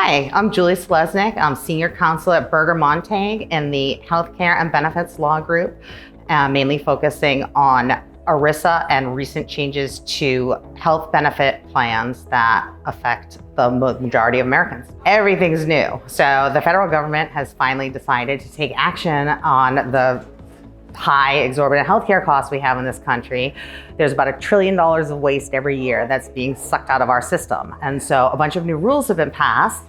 Hi, I'm Julie Selesnick. I'm Senior Counsel at Berger Montague in the Healthcare and Benefits Law Group, mainly focusing on ERISA and recent changes to health benefit plans that affect the majority of Americans. Everything's new. So the federal government has finally decided to take action on the high exorbitant healthcare costs we have in this country. There's about $1 trillion of waste every year that's being sucked out of our system. And so a bunch of new rules have been passed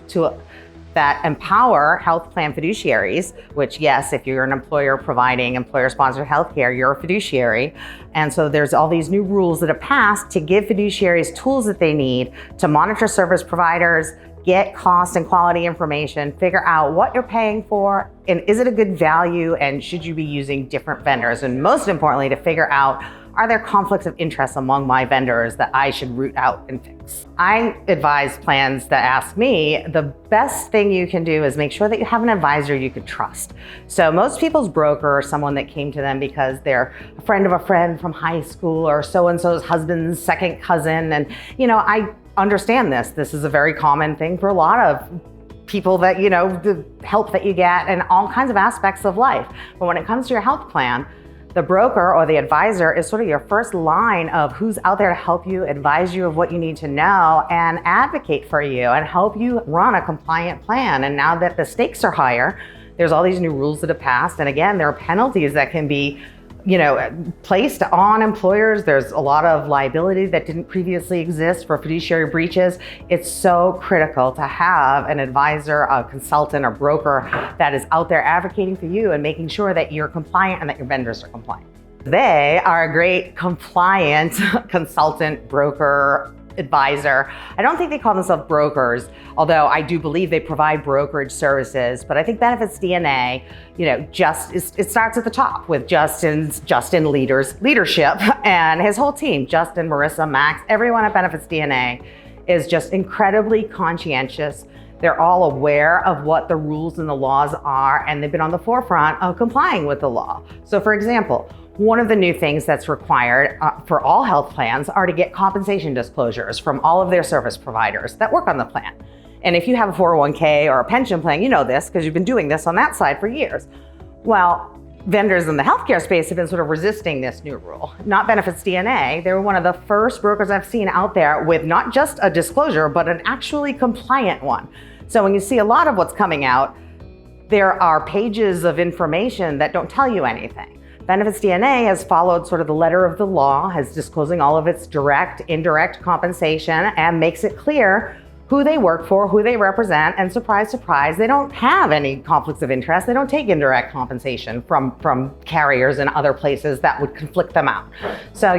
that empower health plan fiduciaries, which yes, if you're an employer providing employer-sponsored healthcare, you're a fiduciary. And so there's all these new rules that have passed to give fiduciaries tools that they need to monitor service providers, get cost and quality information, figure out what you're paying for, and is it a good value, and should you be using different vendors? And most importantly, to figure out, are there conflicts of interest among my vendors that I should root out and fix? I advise plans that ask me, the best thing you can do is make sure that you have an advisor you can trust. So most people's broker or someone that came to them because they're a friend of a friend from high school or so-and-so's husband's second cousin. And I understand this. This is a very common thing for a lot of people that, the help that you get in all kinds of aspects of life. But when it comes to your health plan, the broker or the advisor is sort of your first line of who's out there to help you, advise you of what you need to know, and advocate for you and help you run a compliant plan. And now that the stakes are higher, there's all these new rules that have passed. And again, there are penalties that can be placed on employers. There's a lot of liability that didn't previously exist for fiduciary breaches. It's so critical to have an advisor, a consultant, or broker that is out there advocating for you and making sure that you're compliant and that your vendors are compliant. They are a great compliant consultant, broker, advisor. I don't think they call themselves brokers, although I do believe they provide brokerage services. But I think BenefitsDNA, it starts at the top with Justin leadership and his whole team, Justin, Marissa, Max, everyone at BenefitsDNA is just incredibly conscientious. They're all aware of what the rules and the laws are, and they've been on the forefront of complying with the law. So for example, one of the new things that's required for all health plans are to get compensation disclosures from all of their service providers that work on the plan. And if you have a 401k or a pension plan, you know this because you've been doing this on that side for years. Well, vendors in the healthcare space have been sort of resisting this new rule. Not BenefitsDNA, they were one of the first brokers I've seen out there with not just a disclosure, but an actually compliant one. So when you see a lot of what's coming out, there are pages of information that don't tell you anything. BenefitsDNA has followed sort of the letter of the law, has disclosing all of its direct, indirect compensation, and makes it clear who they work for, who they represent, and surprise, surprise, they don't have any conflicts of interest. They don't take indirect compensation from carriers and other places that would conflict them out. So,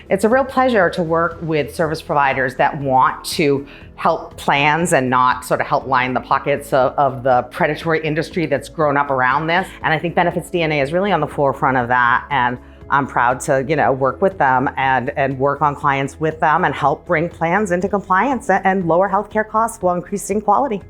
it's a real pleasure to work with service providers that want to help plans and not sort of help line the pockets of the predatory industry that's grown up around this. And I think BenefitsDNA is really on the forefront of that. And I'm proud to, work with them and work on clients with them and help bring plans into compliance and lower healthcare costs while increasing quality.